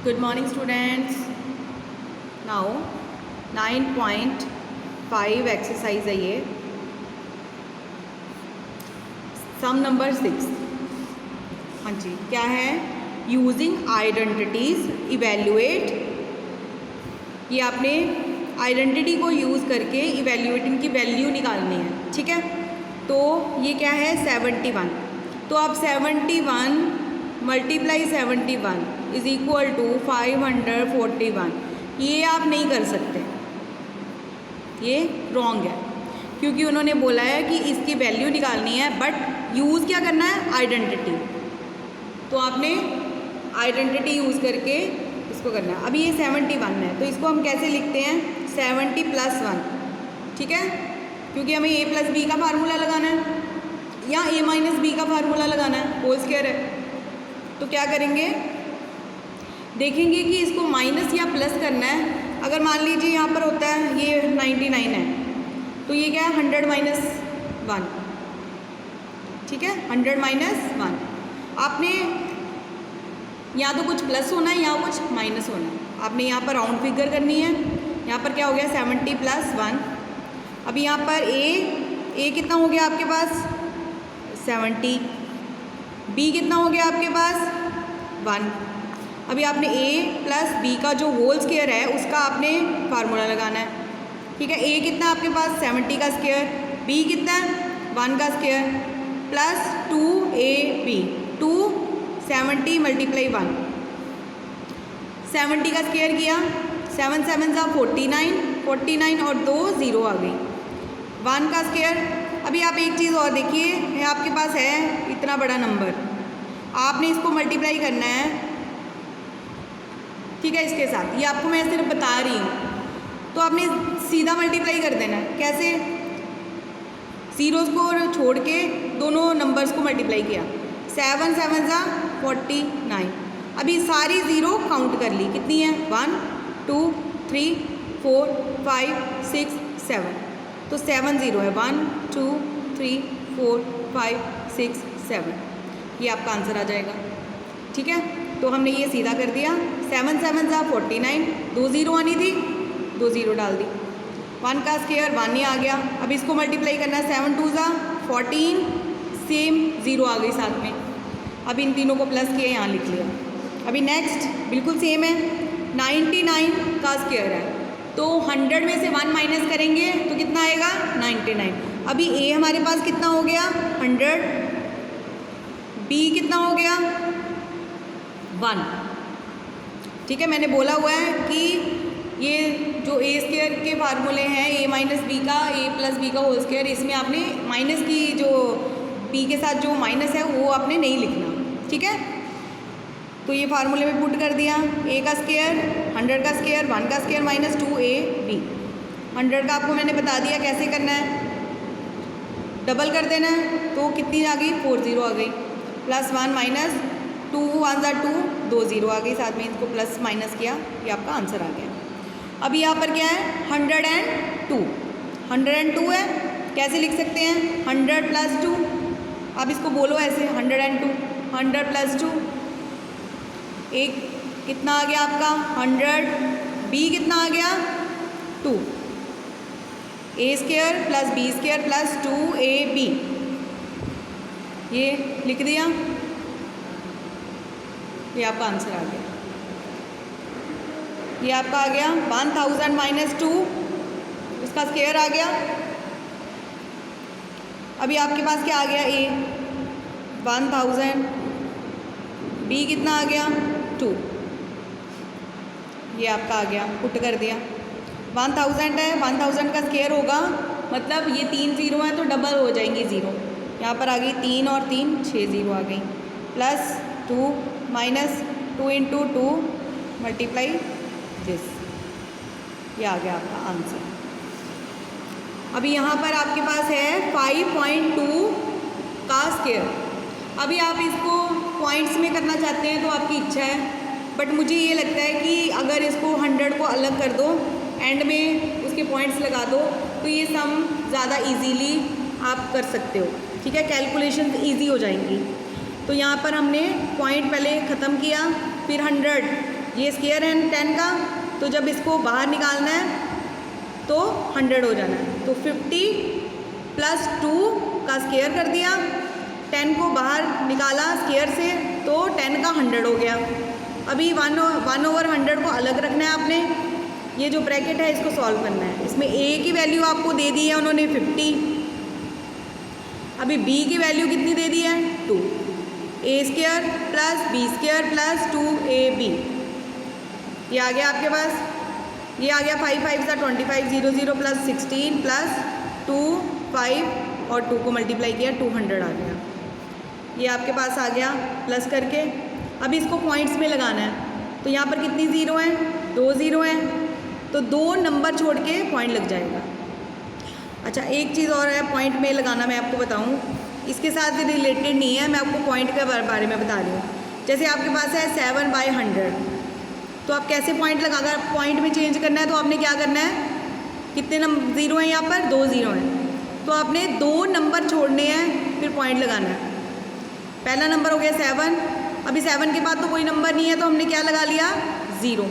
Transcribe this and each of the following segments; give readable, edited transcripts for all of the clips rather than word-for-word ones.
Good morning students. Now 9.5 exercise है ये. Sum number 6. हाँ जी, क्या है? Using identities evaluate. ये आपने आइडेंटिटी को यूज़ करके इवेल्यूएटिंग की वैल्यू निकालनी है, ठीक है. तो ये क्या है? 71. तो आप 71 मल्टीप्लाई 71 इज इक्वल टू 541. ये आप नहीं कर सकते, ये रॉन्ग है, क्योंकि उन्होंने बोला है कि इसकी वैल्यू निकालनी है, बट यूज़ क्या करना है? आइडेंटिटी. तो आपने आइडेंटिटी यूज़ करके इसको करना है. अभी ये 71 है, तो इसको हम कैसे लिखते हैं? 70 + 1, ठीक है, क्योंकि हमें a + b का फार्मूला लगाना है या a - b का फार्मूला लगाना है, होल स्क्वायर है. तो क्या करेंगे? देखेंगे कि इसको माइनस या प्लस करना है. अगर मान लीजिए यहाँ पर होता है ये 99 है, तो ये क्या है? 100 - 1, ठीक है, 100 - 1. आपने या तो कुछ प्लस होना है या कुछ माइनस होना है. आपने यहाँ पर राउंड फिगर करनी है. यहाँ पर क्या हो गया? 70 + 1. अभी यहाँ पर a कितना हो गया आपके पास? 70. b कितना हो गया आपके पास? 1. अभी आपने a + b का जो होल स्क्वायर है उसका आपने फार्मूला लगाना है, ठीक है. a कितना आपके पास? 70 का स्क्वायर. b कितना है? 1 का स्क्वायर प्लस 2ab. 270 × 1. 70 का स्क्वायर किया, 7 × 7 = 49. 49 और 2 0 आ गई. 1 का स्क्वायर. अभी आप एक चीज़ और देखिए, ये आपके पास है इतना बड़ा नंबर, आपने इसको मल्टीप्लाई करना है, ठीक है, इसके साथ. ये आपको मैं सिर्फ बता रही हूँ. तो आपने सीधा मल्टीप्लाई कर देना है. कैसे? ज़ीरोज़ को छोड़ के दोनों नंबर्स को मल्टीप्लाई किया. 7 × 7 = 49. अभी सारी ज़ीरो काउंट कर ली. कितनी है? 1 2 3 4 5 6 7. तो 7 0 है. 1 2 3 4 5 6 7. ये आपका आंसर आ जाएगा, ठीक है. तो हमने ये सीधा कर दिया. 7 × 7 = 49. 2 0 आनी थी, 2 0 डाल दी. 1 का स्क्वायर 1 ही आ गया. अब इसको मल्टीप्लाई करना है. 7 2 = 14. सेम 0 आ गई साथ में. अब इन तीनों को प्लस किया, यहाँ लिख लिया. अभी नेक्स्ट बिल्कुल सेम है. 99 का स्क्वायर है, तो 100 में से 1 माइनस करेंगे तो कितना आएगा? 99. अभी a हमारे पास कितना हो गया? 100. b कितना हो गया? 1. ठीक है, मैंने बोला हुआ है कि ये जो a स्क्वायर के फार्मूले हैं, a - b का, a + b का होल स्क्वायर, इसमें आपने माइनस की जो b के साथ जो माइनस है वो आपने नहीं लिखना, ठीक है. तो ये फार्मूले में पुट कर दिया. a का स्क्वायर 100 का स्क्वायर 1 का स्क्वायर माइनस 2ab. 100 का आपको मैंने बता दिया कैसे करना है, डबल कर देना है. तो कितनी आ गई? 40 आ गई. +1 - 2 1 = 2, 2 0 आ गई साथ में. इसको प्लस माइनस किया, ये आपका आंसर आ गया. अभी यहाँ पर क्या है? 102. 102 है, कैसे लिख सकते हैं? 100 + 2. अब इसको बोलो ऐसे, 102. 100 + 2 एक कितना आ गया आपका? 100. b कितना आ गया? 2. a² + b² + 2ab. ये लिख दिया, ये आपका आंसर आ गया. ये आपका आ गया 1000 - 2, इसका स्क्वायर आ गया. अभी आपके पास क्या आ गया? a 1000. b कितना आ गया? 2. ये आपका आ गया, पुट कर दिया. 1000 है, 1000 का स्क्वायर होगा, मतलब ये 3 0 हैं तो डबल हो जाएंगी 0. यहाँ पर आ गई 3 और 3 6 0 आ गई. +2 - 2 × 2 मल्टीप्लाई दिस. ये आ गया आपका आंसर. अभी यहाँ पर आपके पास है 5.2 का स्क्वायर. अभी आप इसको पॉइंट्स में करना चाहते हैं तो आपकी इच्छा है, बट मुझे ये लगता है कि अगर इसको 100 को अलग कर दो, एंड में उसके पॉइंट्स लगा दो, तो ये सम ज़्यादा इजीली आप कर सकते हो, ठीक है. कैलकुलेशन इजी हो जाएंगी. तो यहाँ पर हमने पॉइंट पहले ख़त्म किया, फिर 100 ये स्क्वायर है 10 का, तो जब इसको बाहर निकालना है तो 100 हो जाना है। तो 50 प्लस 2 का स्क्वायर कर दिया, 10 को बाहर निकाला स्क्वायर से तो 10 का 100 हो गया। अभी 1/100 को अलग रखना है आपने। ये जो ब्रैकेट है इसको सॉल्व करना है। इसमें a की वैल्यू आपको दे दी है उन्होंने 50, अभी b की वैल्यू कितनी दे दी है 2, a² plus b² plus 2ab, ये आ गया आपके पास। ये आ गया 5 5 सा 25, 0 0 प्लस 16 प्लस 2 5 और 2 को मल्टीप्लाई किया 200 आ गया। ये आपके पास आ गया प्लस करके। अब इसको पॉइंट्स में लगाना है, तो यहाँ पर कितनी ज़ीरो हैं, 2 ज़ीरो हैं, तो 2 नंबर छोड़ के पॉइंट लग जाएगा। अच्छा एक चीज़ और है पॉइंट में लगाना, मैं आपको बताऊँ, इसके साथ रिलेटेड नहीं है, मैं आपको पॉइंट के बारे में बता रही हूँ। जैसे आपके पास है 7/100, तो आप कैसे पॉइंट लगा, अगर पॉइंट में चेंज करना है तो आपने क्या करना है, कितने नंबर ज़ीरो हैं यहाँ पर, 2 ज़ीरो हैं, तो आपने 2 नंबर छोड़ने हैं फिर पॉइंट लगाना है। पहला नंबर हो गया 7, अभी 7 के बाद तो कोई नंबर नहीं है तो हमने क्या लगा लिया 0,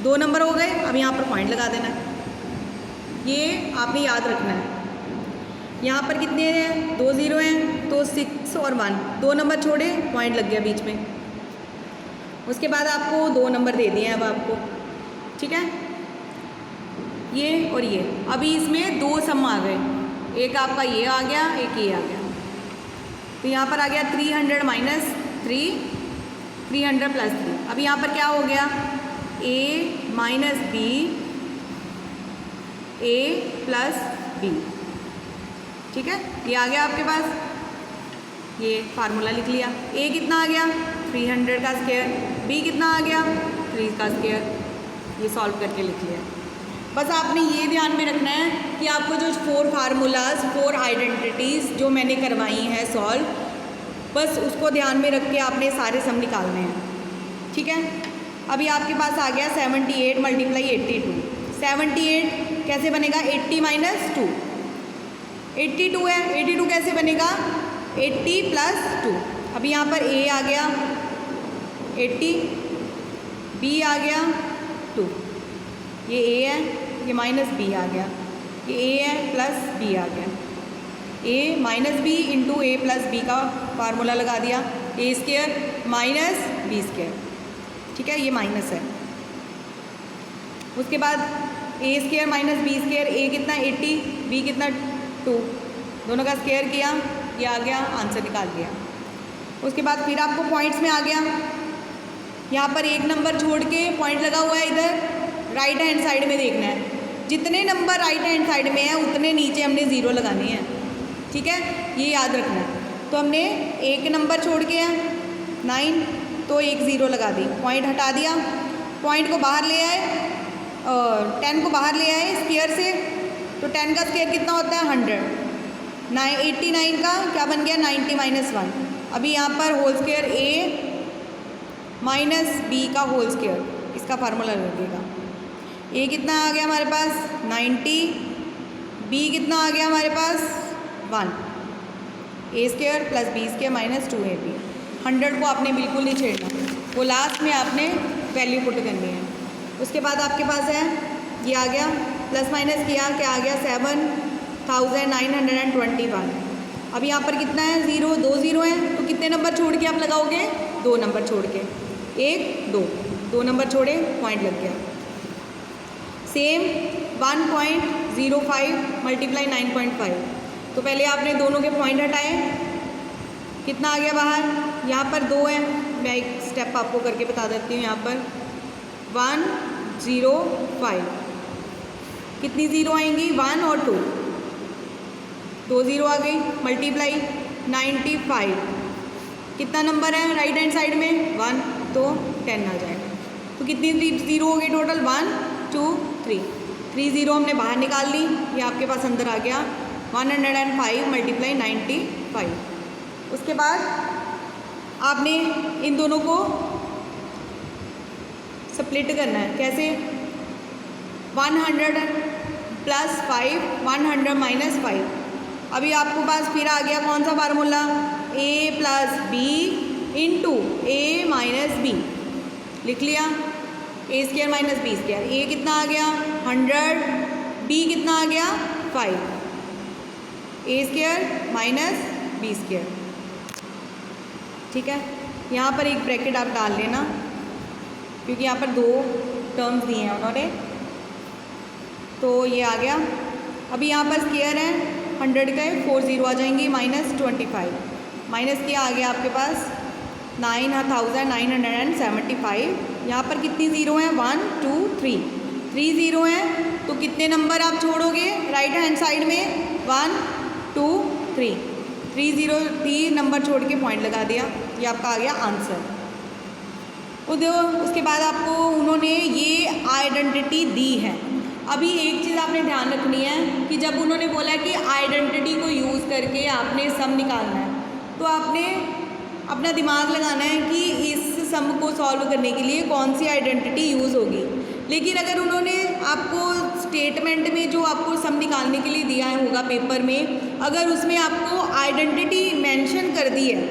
2 नंबर हो गए, अब यहाँ पर पॉइंट लगा देना है। ये आपने याद रखना है। यहाँ पर कितने हैं, 2 ज़ीरो हैं, तो 6 और 1, 2 नंबर छोड़े पॉइंट लग गया बीच में। उसके बाद आपको 2 नंबर दे दिए हैं अब आपको, ठीक है, ये और ये। अभी इसमें 2 सम आ गए, एक आपका ये आ गया, एक ये आ गया, तो यहाँ पर आ गया 300 माइनस 3, 300 प्लस 3। अब यहाँ पर क्या हो गया, a minus b, a plus b, ठीक है, ये आ गया आपके पास। ये फार्मूला लिख लिया। a कितना आ गया 300 का स्क्वायर, b कितना आ गया 3 का स्क्वायर, ये सॉल्व करके लिख लिया। बस आपने ये ध्यान में रखना है कि आपको जो 4 फार्मूलाज 4 आइडेंटिटीज़ जो मैंने करवाई हैं सॉल्व, बस उसको ध्यान में रख के आपने सारे सम निकालने हैं, ठीक है। अभी आपके पास आ गया 78 मल्टीप्लाई 82। 78 कैसे बनेगा, 80 माइनस 2, 82 है, 82 कैसे बनेगा 80 प्लस 2। अभी यहाँ पर a आ गया 80, b आ गया 2, ये a है, ये माइनस b आ गया, ये a है प्लस b आ गया, a minus b into a plus b का फार्मूला लगा दिया, a square minus b square, ठीक है, ये माइनस है। उसके बाद a square minus b square, a कितना 80, b कितना 2, दोनों का स्क्वायर किया, ये आ गया, आंसर निकाल दिया। उसके बाद फिर आपको पॉइंट्स में आ गया, यहाँ पर एक नंबर छोड़ के पॉइंट लगा हुआ है, इधर राइट हैंड साइड में देखना है, जितने नंबर राइट हैंड साइड में है उतने नीचे हमने ज़ीरो लगाने हैं, ठीक है, ये याद रखना है। तो हमने एक नंबर छोड़ के है 9, तो एक ज़ीरो लगा दी, पॉइंट हटा दिया, पॉइंट को बाहर ले आए और 10 को बाहर ले आए स्क्वायर से, तो 10 का स्क्वायर कितना होता है 100, 89 का क्या बन गया 90 माइनस 1। अभी यहाँ पर whole square a minus b का होल स्क्वायर, इसका फार्मूला लगेगा। a कितना आ गया हमारे पास 90, b कितना आ गया हमारे पास 1, a square plus b square minus 2ab। 100 को आपने बिल्कुल नहीं छेड़ना, वो लास्ट में आपने वैल्यू पुट करनी है। उसके बाद आपके पास है ये आ गया, प्लस माइनस किया क्या आ गया 7,921। अब यहाँ पर कितना है 0, 2 ज़ीरो हैं, तो कितने नंबर छोड़ के आप लगाओगे 2 नंबर छोड़ के, 1 2, 2 नंबर छोड़े पॉइंट लग गया। सेम 1.05 मल्टीप्लाई 9.5, तो पहले आपने दोनों के पॉइंट हटाए, कितना आ गया बाहर, यहाँ पर 2 है, मैं एक स्टेप आपको करके बता देती हूँ। यहाँ पर 105, कितनी ज़ीरो आएंगी 1 और 2, 2 ज़ीरो आ गई, मल्टीप्लाई 95, कितना नंबर है राइट हैंड साइड में 1, तो 10 आ जाएगा। तो कितनी ज़ीरो हो गई टोटल 1 2 3, 3 ज़ीरो हमने बाहर निकाल ली, ये आपके पास अंदर आ गया 105 मल्टीप्लाई 95। उसके बाद आपने इन दोनों को स्प्लिट करना है, कैसे 100 प्लस 5, 100 माइनस 5। अभी आपको पास फिर आ गया कौन सा formula, a plus B into A minus B, लिख लिया। A square minus B square, A कितना आ गया 100, बी कितना आ गया 5, A square minus B square. ठीक है, यहाँ पर एक ब्रैकेट आप डाल लेना क्योंकि यहाँ पर 2 टर्म्स दिए हैं उन्होंने, तो ये आ गया। अभी यहाँ पर स्क्वायर है 100 का, 4 0 आ जाएंगी, माइनस 25, माइनस क्या आ गया आपके पास 9975। यहाँ पर कितनी ज़ीरो हैं 1 2 3, 3 ज़ीरो हैं, तो कितने नंबर आप छोड़ोगे राइट हैंड साइड में 1 2 3, 3 नंबर छोड़ के पॉइंट लगा दिया, ये आपका आ गया आंसर। उसके बाद आपको उन्होंने ये आइडेंटिटी दी है। अभी एक चीज़ आपने ध्यान रखनी है कि जब उन्होंने बोला कि आइडेंटिटी को यूज़ करके आपने सम निकालना है, तो आपने अपना दिमाग लगाना है कि इस सम को सॉल्व करने के लिए कौन सी आइडेंटिटी यूज़ होगी। लेकिन अगर उन्होंने आपको स्टेटमेंट में जो आपको सम निकालने के लिए दिया होगा पेपर में, अगर उसमें आपको आइडेंटिटी मेंशन कर दी है,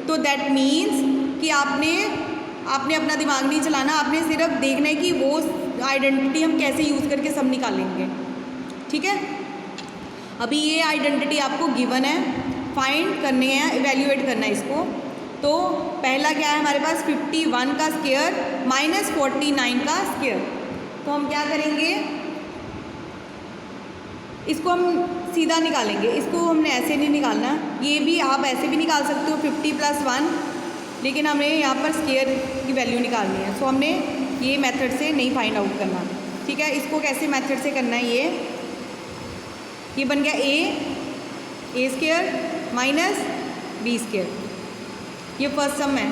तो दैट मीन्स कि आपने अपना दिमाग नहीं चलाना, आपने सिर्फ देखना है कि वो आइडेंटिटी हम कैसे यूज़ करके सम निकालेंगे। ठीक है, अभी ये आइडेंटिटी आपको गिवन है, फाइंड करने हैं, इवेल्युएट करना है इसको। तो पहला क्या है हमारे पास 51 का स्क्वायर माइनस 49 का स्क्वायर। तो हम क्या करेंगे, इसको हम सीधा निकालेंगे, इसको हमने ऐसे नहीं निकालना, ये भी आप ऐसे भी निकाल सकते हो 50 + 1, लेकिन हमें यहाँ पर स्क्वायर की वैल्यू निकालनी है, सो हमने ये मेथड से नहीं फाइंड आउट करना। ठीक है, इसको कैसे मेथड से करना है, ये बन गया ए स्क्वायर माइनस बी स्क्वायर, ये फर्स्ट सम है।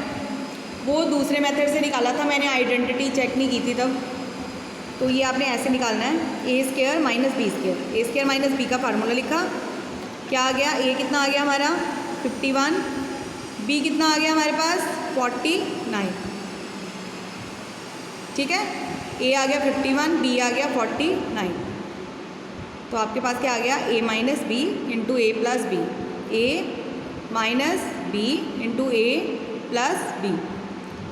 वो दूसरे मेथड से निकाला था, मैंने आइडेंटिटी चेक नहीं की थी तब, तो ये आपने ऐसे निकालना है ए स्क्वायर माइनस बी स्क्वायर। ए स्क्वायर माइनस बी का फार्मूला लिखा, क्या आ गया, ए कितना आ गया हमारा 51, बी कितना आ गया हमारे पास 49। ठीक है, ए आ गया 51, बी आ गया 49, तो आपके पास क्या आ गया a minus B into A plus B, A minus B into A plus B.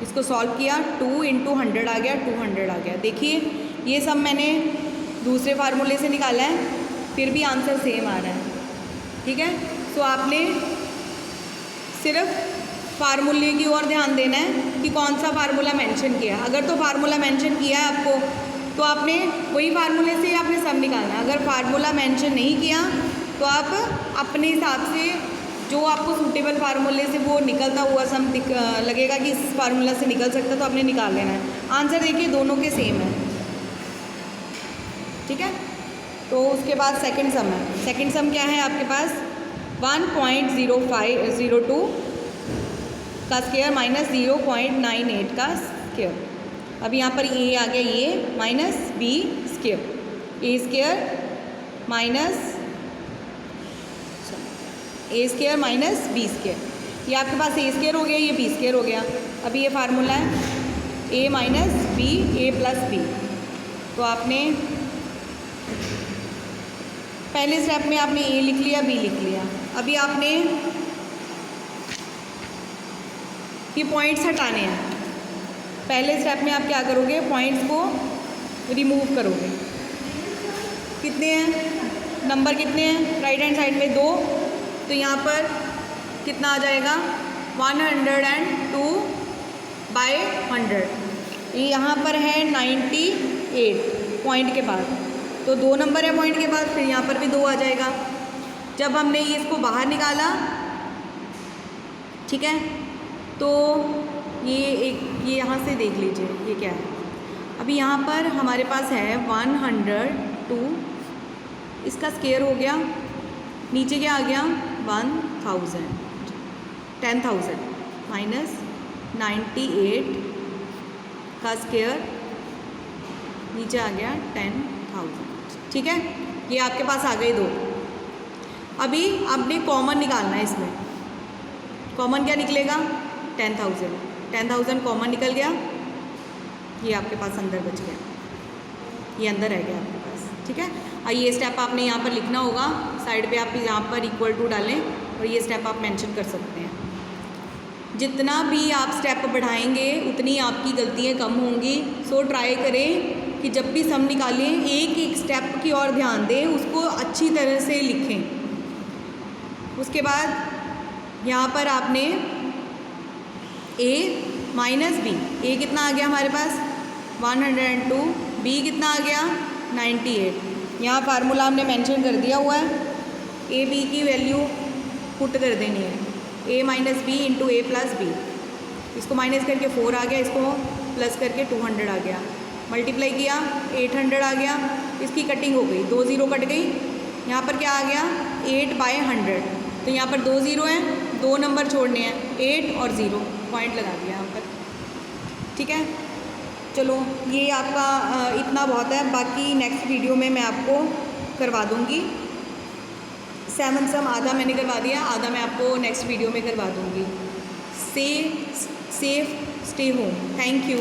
इसको सॉल्व किया, 2 × 100 आ गया, 200 आ गया। देखिए ये सब मैंने दूसरे फार्मूले से निकाला है, फिर भी आंसर सेम आ रहा है। ठीक है, सो आपने सिर्फ फार्मूले की ओर ध्यान देना है कि कौन सा फार्मूला मेंशन किया। अगर तो फार्मूला मेंशन किया है आपको, तो आपने वही फार्मूले से आपने सब निकालना है। अगर फार्मूला मेंशन नहीं किया, तो आप अपने हिसाब से जो आपको सूटेबल फार्मूले से वो निकलता हुआ सम लगेगा कि इस फार्मूला से निकल सकता है, तो आपने निकाल लेना है। आंसर देखिए दोनों के सेम है। ठीक है, तो उसके बाद सेकंड सम है। सेकंड सम क्या है आपके पास 1.0502 का स्क्वायर माइनस 0.98 का स्क्वायर। अब यहाँ पर ए आ गया, ये माइनस बी स्क्वायर, ए स्क्वायर माइनस बी स्क्वायर। ये आपके पास ए स्क्वायर हो गया, ये बी स्क्वायर हो गया। अभी ये फार्मूला है ए माइनस बी ए प्लस बी। तो आपने पहले स्टेप में आपने ए लिख लिया, बी लिख लिया। अभी आपने ये पॉइंट्स हटाने हैं। पहले स्टेप में आप क्या करोगे, पॉइंट्स को रिमूव करोगे। कितने हैं नंबर, कितने हैं राइट हैंड साइड में 2, तो यहाँ पर कितना आ जाएगा 102/100। यहाँ पर है 98 पॉइंट के बाद, तो 2 नंबर है पॉइंट के बाद, फिर यहाँ पर भी 2 आ जाएगा। जब हमने इसको बाहर निकाला, ठीक है, तो ये यहाँ से देख लीजिए ये क्या है। अभी यहाँ पर हमारे पास है 102, इसका स्क्वायर हो गया, नीचे क्या आ गया 10,000 माइनस 98 का स्क्वायर, नीचे आ गया 10,000। ठीक है, ये आपके पास आ गए 2। अभी आपने कॉमन निकालना है इसमें। कॉमन क्या निकलेगा 10,000 कॉमन निकल गया, ये आपके पास अंदर बच गया, ये अंदर रह गया आपके पास। ठीक है, और ये स्टेप आपने यहाँ पर लिखना होगा, साइड पे आप यहाँ पर इक्वल टू डालें और ये स्टेप आप मेंशन कर सकते हैं। जितना भी आप स्टेप बढ़ाएंगे उतनी आपकी गलतियाँ कम होंगी। सो ट्राई करें कि जब भी सम निकालें एक एक स्टेप की ओर ध्यान दें, उसको अच्छी तरह से लिखें। उसके बाद यहाँ पर आपने a माइनस बी, a कितना आ गया हमारे पास 102, b कितना आ गया 98। यहाँ फार्मूला हमने मेंशन कर दिया हुआ है, a b की वैल्यू पुट कर देनी है, a minus B into A plus B. इसको माइनस करके 4 आ गया, इसको प्लस करके 200 आ गया, मल्टीप्लाई किया 800 आ गया। इसकी कटिंग हो गई, 2 ज़ीरो कट गई। यहाँ पर क्या आ गया 8/100। तो यहाँ पर 2 ज़ीरो हैं, 2 नंबर छोड़ने हैं, 8 और 0 पॉइंट लगा दिया यहाँ पर। ठीक है, चलो ये आपका इतना बहुत है। बाकी नेक्स्ट वीडियो में मैं आपको करवा दूँगी 7 सम, आधा मैंने करवा दिया, आधा मैं आपको नेक्स्ट वीडियो में करवा दूँगी। Safe stay home. Thank you.